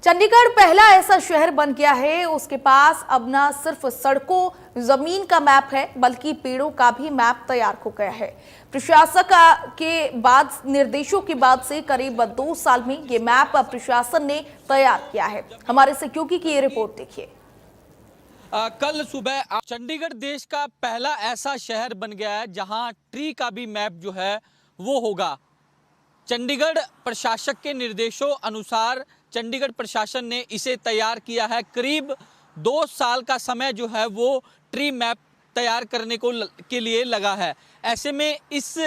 चंडीगढ़ पहला ऐसा शहर बन गया है, उसके पास अब न सिर्फ सड़कों जमीन का मैप है बल्कि पेड़ों का भी मैप तैयार हो गया है। प्रशासक के बाद निर्देशों के बाद से करीब 2 साल में ये मैप प्रशासन ने तैयार किया है। हमारे सहयोगी की ये रिपोर्ट देखिए। कल सुबह चंडीगढ़ देश का पहला ऐसा शहर बन गया है जहां ट्री का भी मैप जो है वो होगा। चंडीगढ़ प्रशासक के निर्देशों अनुसार चंडीगढ़ प्रशासन ने इसे तैयार किया है। करीब 2 साल का समय जो है वो ट्री मैप तैयार करने के लिए लगा है। ऐसे में इस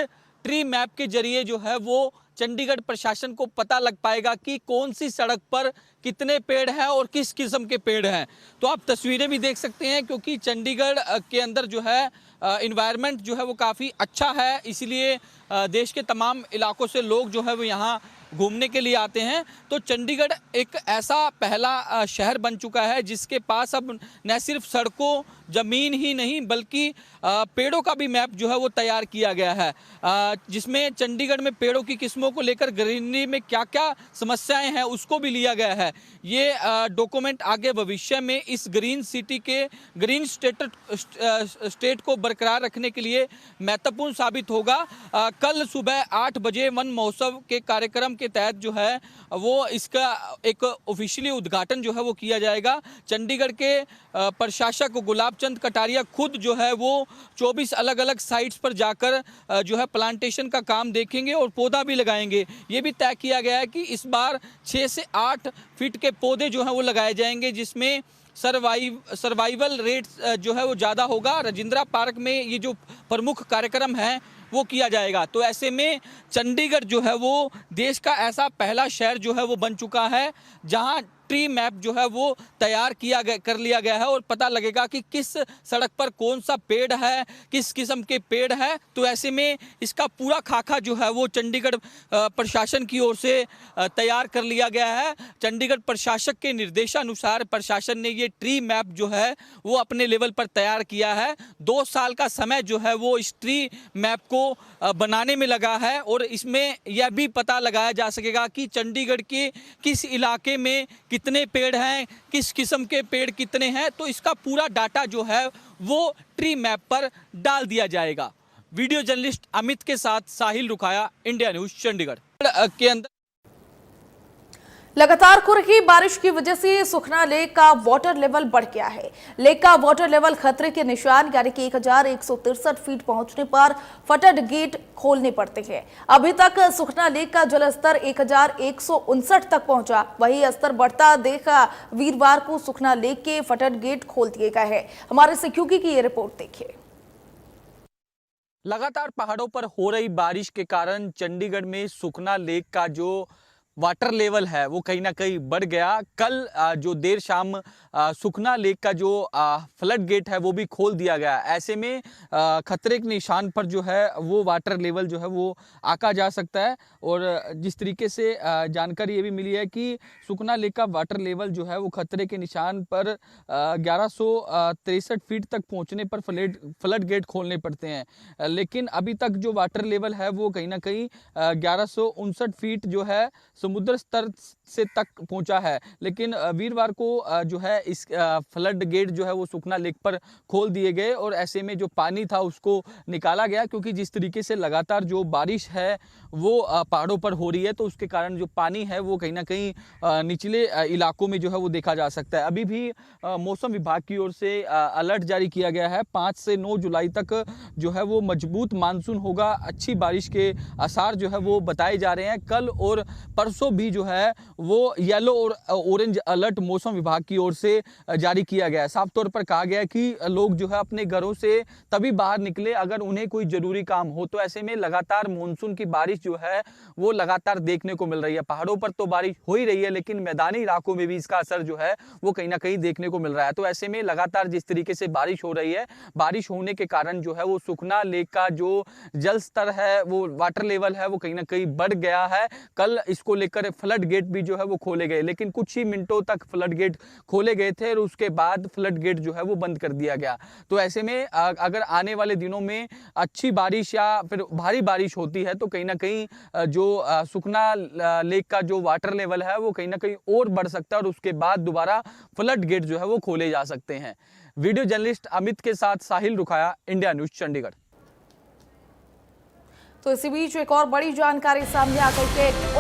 ट्री मैप के जरिए जो है वो चंडीगढ़ प्रशासन को पता लग पाएगा कि कौन सी सड़क पर कितने पेड़ हैं और किस किस्म के पेड़ हैं। तो आप तस्वीरें भी देख सकते हैं, क्योंकि चंडीगढ़ के अंदर जो है इन्वायरमेंट जो है वो काफ़ी अच्छा है, इसलिए देश के तमाम इलाकों से लोग जो है वो यहाँ घूमने के लिए आते हैं। तो चंडीगढ़ एक ऐसा पहला शहर बन चुका है जिसके पास अब न सिर्फ सड़कों ज़मीन ही नहीं बल्कि पेड़ों का भी मैप जो है वो तैयार किया गया है, जिसमें चंडीगढ़ में पेड़ों की किस्मों को लेकर ग्रीनरी में क्या क्या समस्याएं हैं उसको भी लिया गया है। ये डॉक्यूमेंट आगे भविष्य में इस ग्रीन सिटी के ग्रीन स्टेट को बरकरार रखने के लिए महत्वपूर्ण साबित होगा। कल सुबह 8 बजे वन महोत्सव के कार्यक्रम के तहत जो है वो इसका एक ऑफिशियली उद्घाटन जो है वो किया जाएगा। चंडीगढ़ के प्रशासक गुलाब चंद कटारिया खुद जो है वो 24 अलग अलग साइट्स पर जाकर जो है प्लांटेशन का काम देखेंगे और पौधा भी लगाएंगे। ये भी तय किया गया है कि इस बार 6 से 8 फीट के पौधे जो हैं वो लगाए जाएंगे, जिसमें सर्वाइवल रेट जो है वो ज़्यादा होगा। राजेंद्रा पार्क में ये जो प्रमुख कार्यक्रम है वो किया जाएगा। तो ऐसे में चंडीगढ़ जो है वो देश का ऐसा पहला शहर जो है वो बन चुका है जहां ट्री मैप जो है वो तैयार कर लिया गया है और पता लगेगा कि किस सड़क पर कौन सा पेड़ है, किस किस्म के पेड़ है। तो ऐसे में इसका पूरा खाका जो है वो चंडीगढ़ प्रशासन की ओर से तैयार कर लिया गया है। चंडीगढ़ प्रशासक के निर्देशानुसार प्रशासन ने ये ट्री मैप जो है वो अपने लेवल पर तैयार किया है। 2 साल का समय जो है वो इस ट्री मैप को बनाने में लगा है और इसमें यह भी पता लगाया जा सकेगा कि चंडीगढ़ के किस इलाके में कितने पेड़ हैं, किस किस्म के पेड़ कितने हैं। तो इसका पूरा डाटा जो है वो ट्री मैप पर डाल दिया जाएगा। वीडियो जर्नलिस्ट अमित के साथ साहिल रुखाया, इंडिया न्यूज चंडीगढ़ के अंदर। लगातार हो रही बारिश की वजह से सुखना लेक का वाटर लेवल बढ़ गया है। लेक का वाटर लेवल खतरे के निशान यानी कि 1163 फीट पहुंचने पर फटड गेट खोलने पड़ते हैं। अभी तक सुखना लेक का जलस्तर 1159 तक पहुंचा। वही स्तर बढ़ता देखा वीरवार को सुखना लेक के फटड गेट खोल दिए गए हैं। हमारे सहयोगी की ये रिपोर्ट देखिए। लगातार पहाड़ों पर हो रही बारिश के कारण चंडीगढ़ में सुखना लेक का जो वाटर लेवल है वो कहीं ना कहीं बढ़ गया। कल जो देर शाम सुखना लेक का जो फ्लड गेट है वो भी खोल दिया गया। ऐसे में खतरे के निशान पर जो है वो वाटर लेवल जो है वो आका जा सकता है। और जिस तरीके से जानकारी ये भी मिली है कि सुखना लेक का वाटर लेवल जो है वो खतरे के निशान पर 1163 फीट तक पहुंचने पर फ्लड गेट खोलने पड़ते हैं। लेकिन अभी तक जो वाटर लेवल है वो कहीं ना कहीं 1159 फीट जो है समुद्र स्तर से तक पहुंचा है। लेकिन वीरवार को जो है इस फ्लड गेट जो है वो सुखना लेक पर खोल दिए गए और ऐसे में जो पानी था उसको निकाला गया, क्योंकि जिस तरीके से लगातार जो बारिश है वो पहाड़ों पर हो रही है तो उसके कारण जो पानी है वो कहीं ना कहीं निचले इलाकों में जो है वो देखा जा सकता है। अभी भी मौसम विभाग की ओर से अलर्ट जारी किया गया है। 5 से 9 जुलाई तक जो है वो मजबूत मानसून होगा। अच्छी बारिश के आसार जो है वो बताए जा रहे हैं। कल और परसों भी जो है वो येलो और ऑरेंज अलर्ट मौसम विभाग की ओर से जारी किया गया है। साफ तौर पर कहा गया है कि लोग जो है अपने घरों से तभी बाहर निकले अगर उन्हें कोई जरूरी काम हो। तो ऐसे में लगातार मानसून की बारिश जो है वो लगातार देखने को मिल रही है। पहाड़ों पर तो बारिश हो ही रही है, लेकिन मैदानी इलाकों में भी इसका असर जो है वो कहीं ना कहीं देखने को मिल रहा है। तो ऐसे में लगातार जिस तरीके से बारिश हो रही है, बारिश होने के कारण जो है वो सुखना लेक का जो जल स्तर है वो वाटर लेवल है वो कहीं ना कहीं बढ़ गया है। कल इसको लेकर फ्लड गेट भी जो है वो खोले गए, लेकिन कुछ ही मिनटों तक फ्लड गेट खोले गए थे और उसके बाद फ्लड गेट जो है वो बंद कर दिया गया। तो ऐसे में अगर आने वाले दिनों में अच्छी बारिश या फिर भारी बारिश होती है तो कहीं ना कहीं जो सुखना लेक का जो वाटर लेवल है वो कहीं ना कहीं और बढ़ सकता है और उसके बाद दोबारा फ्लड गेट जो है वो खोले जा सकते हैं। वीडियो जर्नलिस्ट अमित के साथ साहिल रुखाया, इंडिया न्यूज चंडीगढ़। तो इसी बीच एक और बड़ी जानकारी सामने आ गई है।